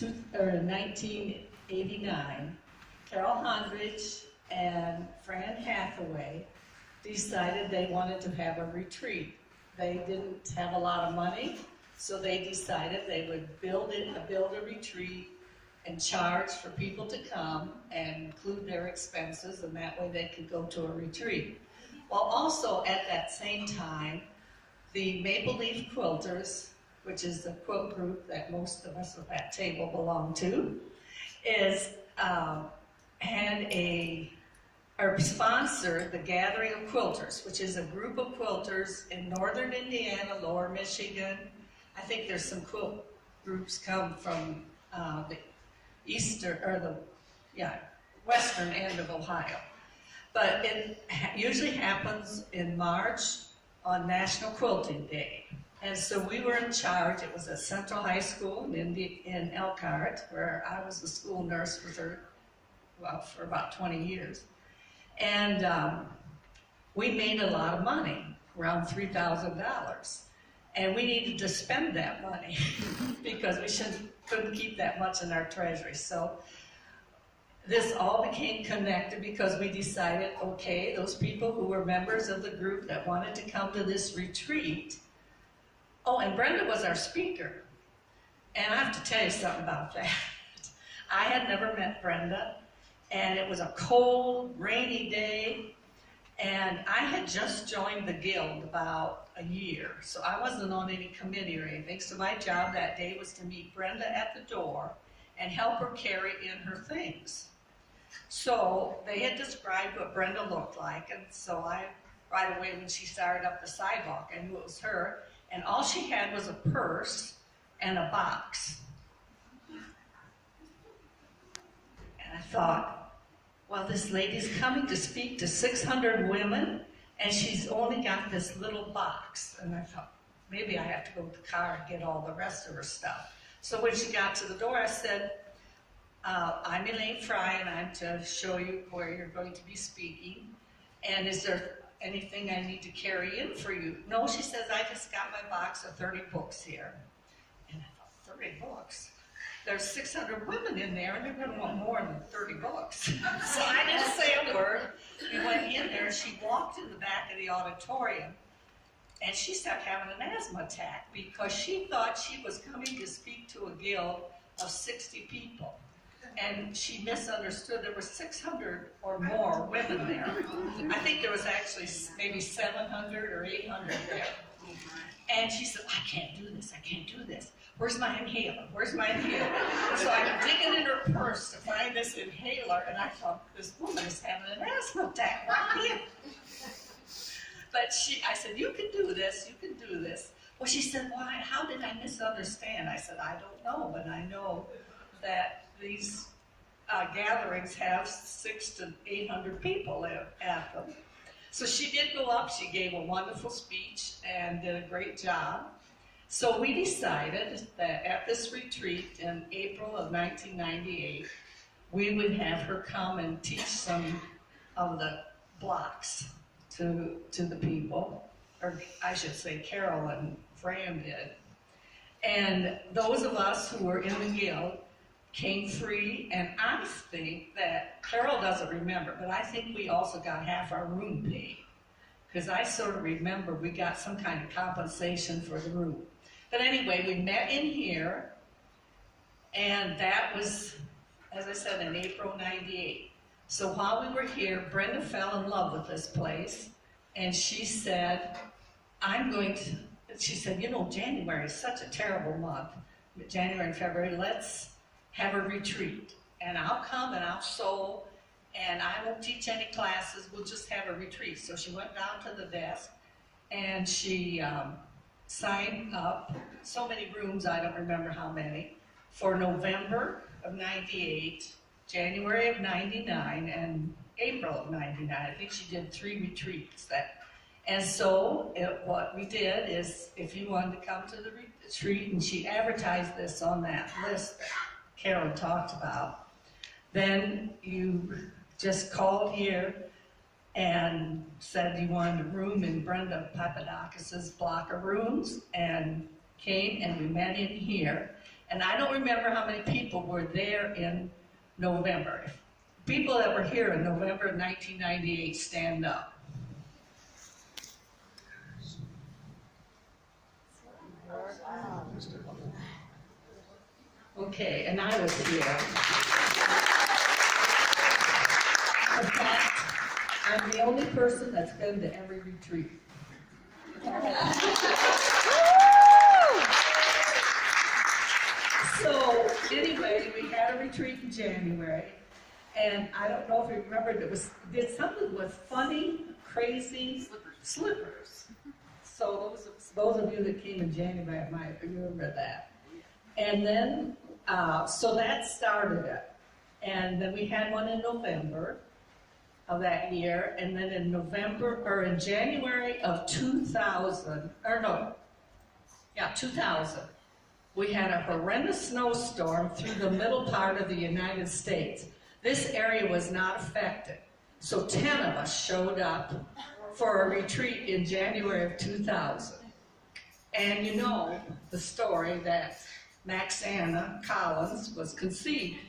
in 1989, Carol Hondrich and Fran Hathaway decided they wanted to have a retreat. They didn't have a lot of money, so they decided they would build a retreat and charge for people to come and include their expenses, and that way they could go to a retreat. Well, also at that same time, the Maple Leaf Quilters, which is the quilt group that most of us at that table belong to, sponsored the Gathering of Quilters, which is a group of quilters in northern Indiana, lower Michigan. I think there's some quilt groups come from the western end of Ohio. But it usually happens in March on National Quilting Day. And so we were in charge. It was at Central High School in Elkhart, where I was the school nurse for about 20 years. And we made a lot of money, around $3,000. And we needed to spend that money because we couldn't keep that much in our treasury. So this all became connected because we decided, okay, those people who were members of the group that wanted to come to this retreat. Oh, and Brenda was our speaker. And I have to tell you something about that. I had never met Brenda, and it was a cold, rainy day, and I had just joined the guild about a year, so I wasn't on any committee or anything, so my job that day was to meet Brenda at the door and help her carry in her things. So they had described what Brenda looked like, and so right away when she started up the sidewalk, I knew it was her, and all she had was a purse and a box. And I thought, well, this lady's coming to speak to 600 women, and she's only got this little box. And I thought, maybe I have to go to the car and get all the rest of her stuff. So when she got to the door, I said, I'm Elaine Fry, and I'm to show you where you're going to be speaking. And is there anything I need to carry in for you? No, she says, I just got my box of 30 books here. And I thought, 30 books? There's 600 women in there, and they're going to want more than 30 books. So I didn't say a word. We went in there, and she walked in the back of the auditorium, and she started having an asthma attack because she thought she was coming to speak to a guild of 60 people. And she misunderstood. There were 600 or more women there. I think there was actually maybe 700 or 800 there. And she said, I can't do this, I can't do this. Where's my inhaler? Where's my inhaler? So I'm digging in her purse to find this inhaler, and I thought, this woman is having an asthma attack right here. But I said, you can do this, you can do this. Well, she said, why? How did I misunderstand? I said, I don't know, but I know that these gatherings have 600 to 800 people at them. So she did go up, she gave a wonderful speech and did a great job. So we decided that at this retreat in April of 1998, we would have her come and teach some of the blocks to the people, or I should say Carol and Fran did. And those of us who were in the guild came free, and I think that, Carol doesn't remember, but I think we also got half our room paid, because I sort of remember we got some kind of compensation for the room. But anyway, we met in here, and that was, as I said, in April '98. So while we were here, Brenda fell in love with this place, and she said, she said, you know, January is such a terrible month, January and February, let's have a retreat, and I'll come and I'll sew, and I won't teach any classes, we'll just have a retreat. So she went down to the desk, and she signed up so many rooms, I don't remember how many, for November of '98, January of '99, and April of '99. I think she did 3 retreats. And so what we did is, if you wanted to come to the retreat, and she advertised this on that list that Carol talked about, then you just called here and said you wanted a room in Brenda Papadakis's block of rooms, and came and we met in here. And I don't remember how many people were there in November. People that were here in November of 1998, stand up. Okay, and I was here. In fact, I'm the only person that's been to every retreat. So anyway, we had a retreat in January, and I don't know if you remember, did something with funny, crazy slippers. So those of you that came in January might remember that. And then, so that started it. And then we had one in November of that year, and then in January of 2000, 2000, we had a horrendous snowstorm through the middle part of the United States. This area was not affected. So 10 of us showed up for a retreat in January of 2000. And you know the story that Maxana Collins was conceived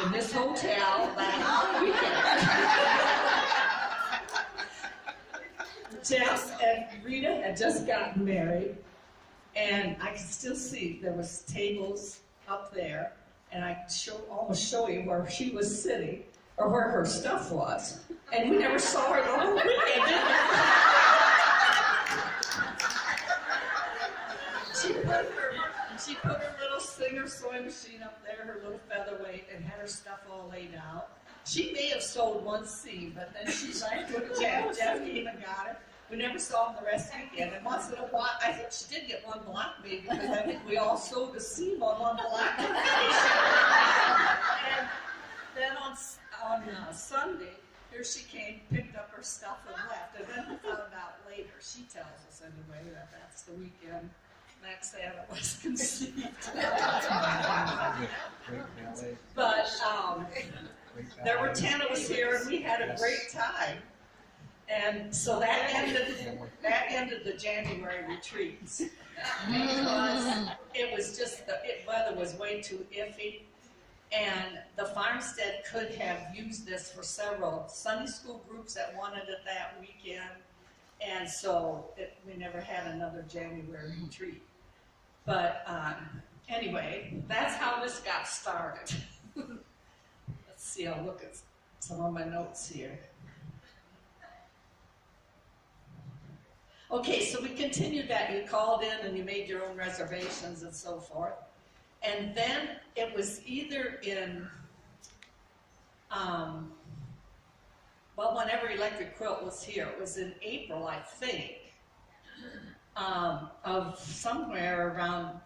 in this hotel that weekend. Jess and Rita had just gotten married, and I could still see there was tables up there, and I almost show you where she was sitting, or where her stuff was, and we never saw her the whole weekend, did we? She put her little Singer sewing machine up there, her little featherweight, and had her stuff all laid out. She may have sewed one seam, but then she tried to Jeff came and got it. We never saw him the rest of the weekend. And once in a while, I think she did get one block maybe, because I think we all sewed a seam on one block. And then on Sunday, here she came, picked up her stuff and left. And then we found out later, she tells us anyway, that that's the weekend Maxana was conceived. But there were 10 of us here, and we had a great time. And so that ended the January retreats, because it was just the weather was way too iffy, and the farmstead could have used this for several Sunday school groups that wanted it that weekend, and so we never had another January retreat. But anyway, that's how this got started. Let's see, I'll look at some of my notes here. Okay, so we continued that. You called in and you made your own reservations and so forth. And then it was either in, whenever Electric Quilt was here, it was in April, I think, of somewhere around,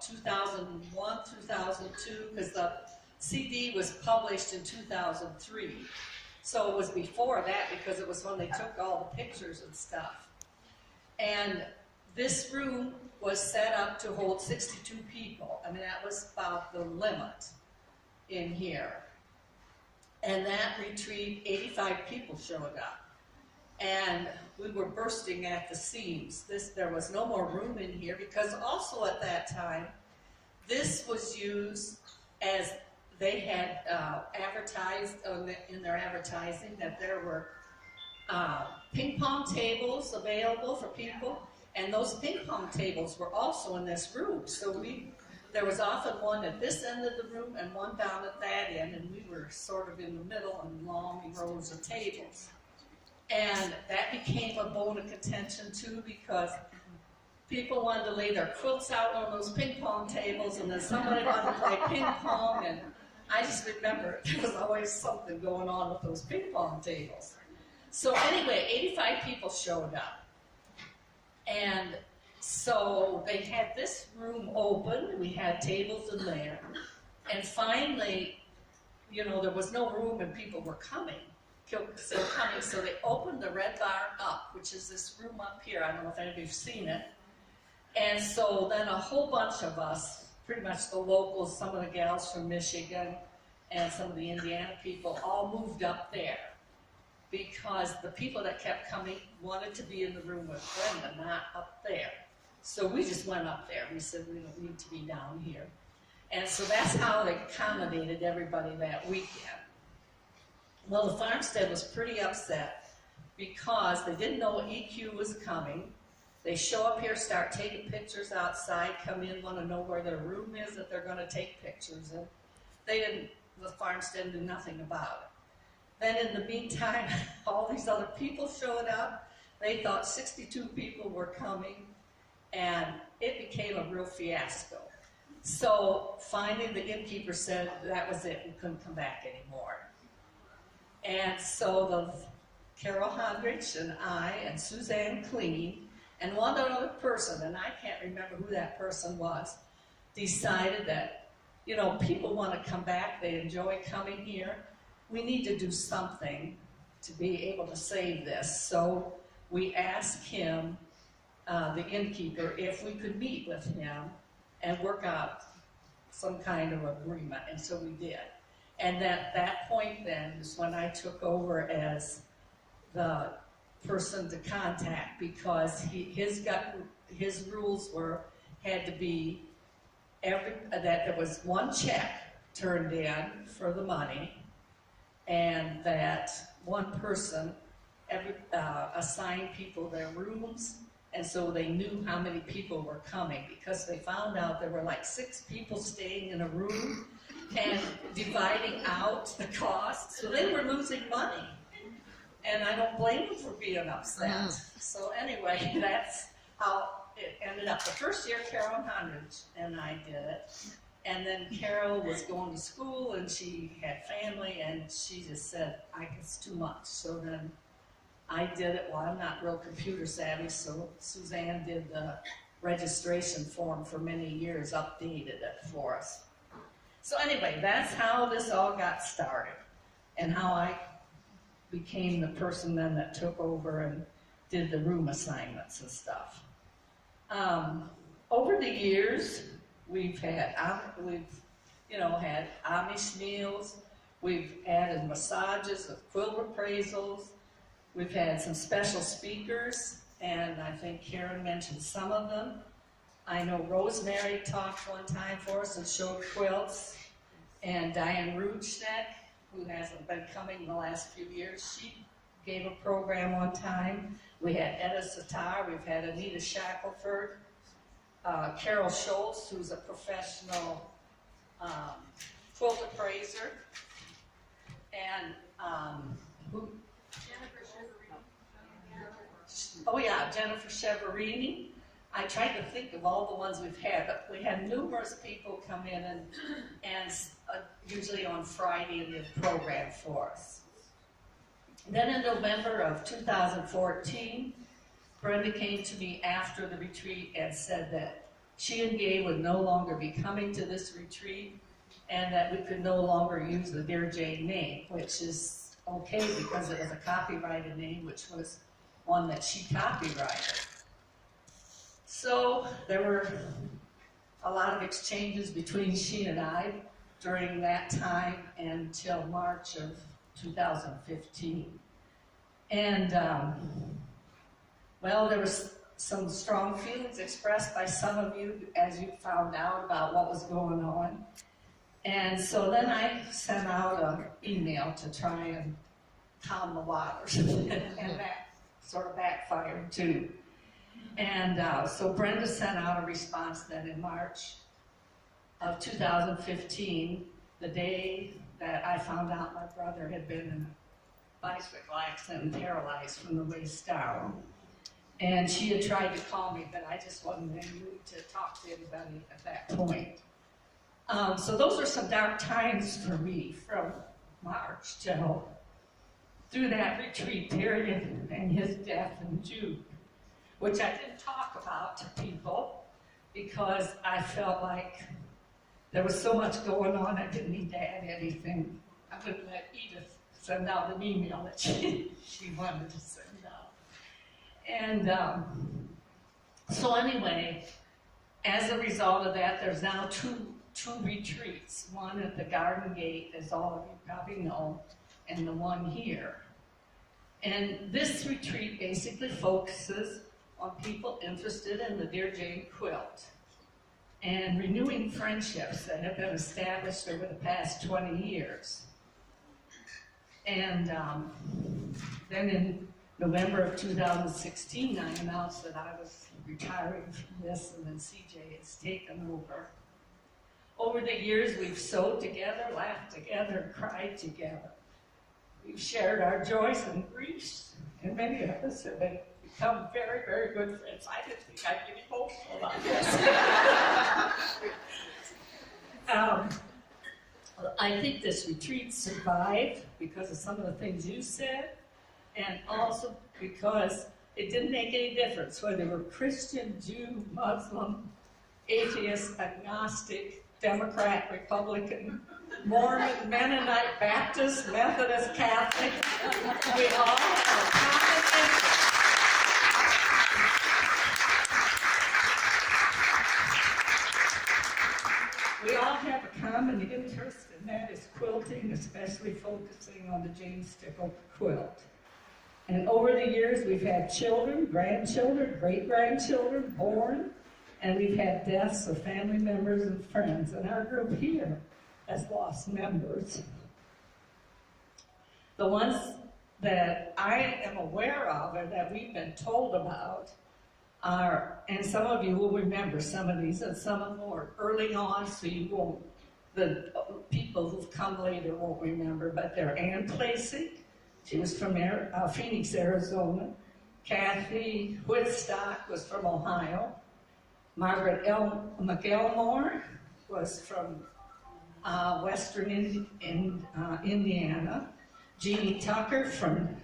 2001, 2002, because the CD was published in 2003. So it was before that, because it was when they took all the pictures and stuff. And this room was set up to hold 62 people. I mean, that was about the limit in here. And that retreat, 85 people showed up. And we were bursting at the seams. There was no more room in here, because also at that time, this was used as they had advertised in their advertising that there were ping pong tables available for people, and those ping pong tables were also in this room. So there was often one at this end of the room and one down at that end, and we were sort of in the middle in long rows of tables. And that became a bone of contention too, because people wanted to lay their quilts out on those ping pong tables, and then somebody wanted to play ping pong, and I just remember there was always something going on with those ping pong tables. So anyway, 85 people showed up. And so they had this room open. We had tables in there. And finally, there was no room and people were still coming. So they opened the red barn up, which is this room up here. I don't know if any of you've seen it. And so then a whole bunch of us, pretty much the locals, some of the gals from Michigan, and some of the Indiana people, all moved up there, because the people that kept coming wanted to be in the room with Brenda, not up there. So we just went up there. We said, we don't need to be down here. And so that's how they accommodated everybody that weekend. Well, the farmstead was pretty upset because they didn't know EQ was coming. They show up here, start taking pictures outside, come in, want to know where their room is that they're going to take pictures in. The farmstead did nothing about it. Then in the meantime, all these other people showed up. They thought 62 people were coming, and it became a real fiasco. So finally the innkeeper said that was it, we couldn't come back anymore. And so Carol Hondrich and I and Suzanne Clean and one other person, and I can't remember who that person was, decided that, you know, people want to come back, they enjoy coming here. We need to do something to be able to save this. So we asked him, the innkeeper, if we could meet with him and work out some kind of agreement, and so we did. And at that point then is when I took over as the person to contact, because his rules had to be that there was one check turned in for the money, and that one person assigned people their rooms, and so they knew how many people were coming, because they found out there were like 6 people staying in a room and dividing out the cost, so they were losing money. And I don't blame them for being upset. So anyway, that's how it ended up. The first year, Carol Hondrich and I did it. And then Carol was going to school, and she had family, and she just said, it's too much. So then I did it. Well, I'm not real computer savvy, so Suzanne did the registration form for many years, updated it for us. So anyway, that's how this all got started, and how I became the person then that took over and did the room assignments and stuff. Over the years, we've had Amish meals, we've added massages with quilt appraisals, we've had some special speakers, and I think Karen mentioned some of them. I know Rosemary talked one time for us and showed quilts, and Diane Rudschneck, who hasn't been coming the last few years, she gave a program one time. We had Etta Sitar, we've had Anita Shackelford, Carol Schultz, who's a professional quilt appraiser, and Jennifer Cheverini. I tried to think of all the ones we've had, but we had numerous people come in and usually on Friday and did a program for us. Then in November of 2014, Brenda came to me after the retreat and said that she and Gay would no longer be coming to this retreat, and that we could no longer use the Dear Jane name, which is okay because it was a copyrighted name, which was one that she copyrighted. So there were a lot of exchanges between she and I during that time until March of 2015. And, there was some strong feelings expressed by some of you as you found out about what was going on. And so then I sent out an email to try and calm the waters, and that sort of backfired too. And so Brenda sent out a response then in March of 2015, the day that I found out my brother had been in a bicycle accident and paralyzed from the waist down. And she had tried to call me, but I just wasn't in the mood to talk to anybody at that point. So those are some dark times for me from March till through that retreat period and his death in June, which I didn't talk about to people because I felt like there was so much going on I didn't need to add anything. I would let Edith send out an email that she wanted to send out. And so anyway, as a result of that, there's now two retreats. One at the Garden Gate, as all of you probably know, and the one here. And this retreat basically focuses on people interested in the Dear Jane quilt. and renewing friendships that have been established over the past 20 years. And then in November of 2016, I announced that I was retiring from this, and then CJ has taken over. Over the years, we've sewed together, laughed together, and cried together. We've shared our joys and griefs, and many of us have become very, very good friends. I didn't think I'd get emotional about this. I think this retreat survived because of some of the things you said, and also because it didn't make any difference whether you were Christian, Jew, Muslim, atheist, agnostic, Democrat, Republican, Mormon, Mennonite, Baptist, Methodist, Catholic. We all have a common interest. We all have a common interest, and that is quilting, especially focusing on the Jane Stickle quilt. And over the years, we've had children, grandchildren, great-grandchildren born, and we've had deaths of family members and friends. And our group here has lost members. The ones that I am aware of or that we've been told about are, and some of you will remember some of these, and some of them were early on, so you won't, the people who've come later won't remember, but they're Ann Placey. She was from Phoenix, Arizona. Kathy Whitstock was from Ohio. Margaret L. McElmore was from Western Indiana. Jeannie Tucker from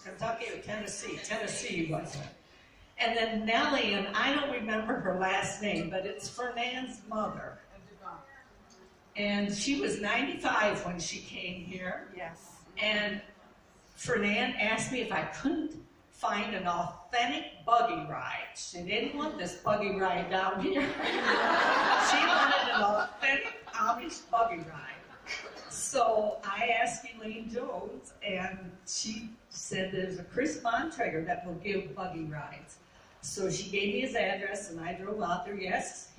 Kentucky or Tennessee. Tennessee, wasn't it? And then Nellie, and I don't remember her last name, but it's Fernand's mother. And she was 95 when she came here. Yes. And Fernand asked me if I couldn't find an authentic buggy ride. She didn't want this buggy ride down here. She wanted an authentic Amish buggy ride. So I asked Elaine Jones, and she said there's a Chris Bontrager that will give buggy rides. So she gave me his address, and I drove out there. Yes,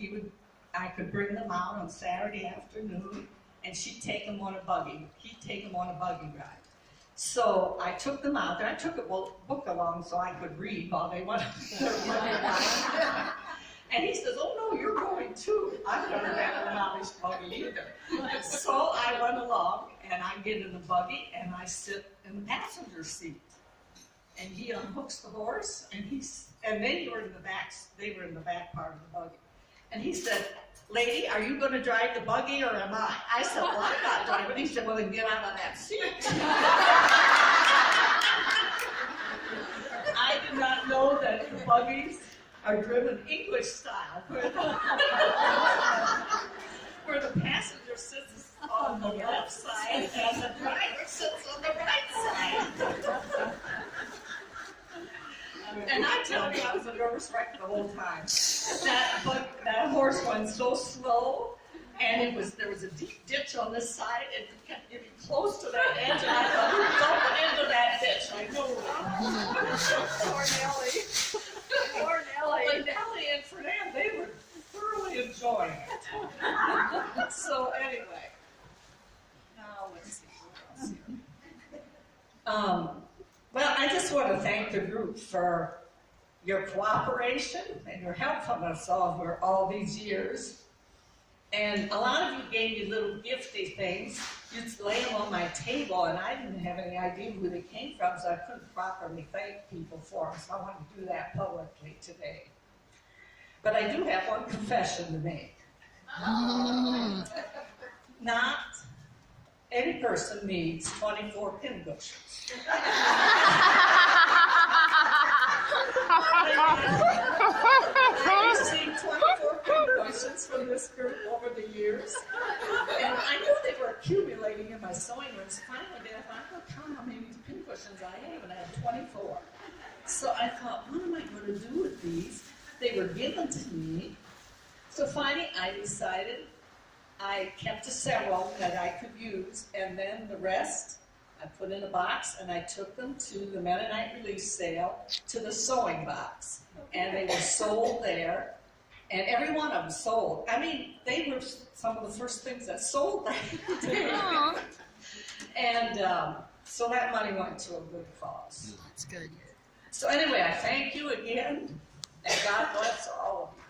I could bring them out on Saturday afternoon, and she'd take them on a buggy. He'd take them on a buggy ride. So I took them out there. I took a book along so I could read while they went on their buggy ride. And he says, "Oh no, you're going too. I've never had an Amish buggy either." So I went along, and I get in the buggy, and I sit in the passenger seat. And he unhooks the horse, and they were in the back. They were in the back part of the buggy. And he said, "Lady, are you going to drive the buggy or am I?" I said, "Well, I'm not driving." He said, "Well, then get out of that seat." I did not know that the buggies are driven English style, where the passenger sits on the left side and the driver sits on the right side. And I tell you, I was a nervous wreck the whole time. That horse went so slow, and there was a deep ditch on this side, and it kept getting close to that edge, and I thought, "Don't into that ditch." I know. Poor Nellie. Poor Nellie. But Nellie and Fernand, they were thoroughly enjoying it. So anyway, now let's see what else here. Well, I just want to thank the group for your cooperation and your helpfulness over all these years. And a lot of you gave me little gifty things. You'd lay them on my table, and I didn't have any idea who they came from, so I couldn't properly thank people for them. So I want to do that publicly today. But I do have one confession to make. Not any person needs 24 pin cushions. I received 24 pin cushions from this group over the years, and I knew they were accumulating in my sewing room. So finally, I thought, count how many pin cushions I have, and I had 24. So I thought, what am I going to do with these? They were given to me. So finally, I decided I kept several that I could use, and then the rest I put in a box, and I took them to the Mennonite Relief Sale, to the sewing box, and they were sold there. And every one of them sold. I mean, they were some of the first things that sold that day. Aw, And so that money went to a good cause. that's good. So anyway, I thank you again, and God bless all of you.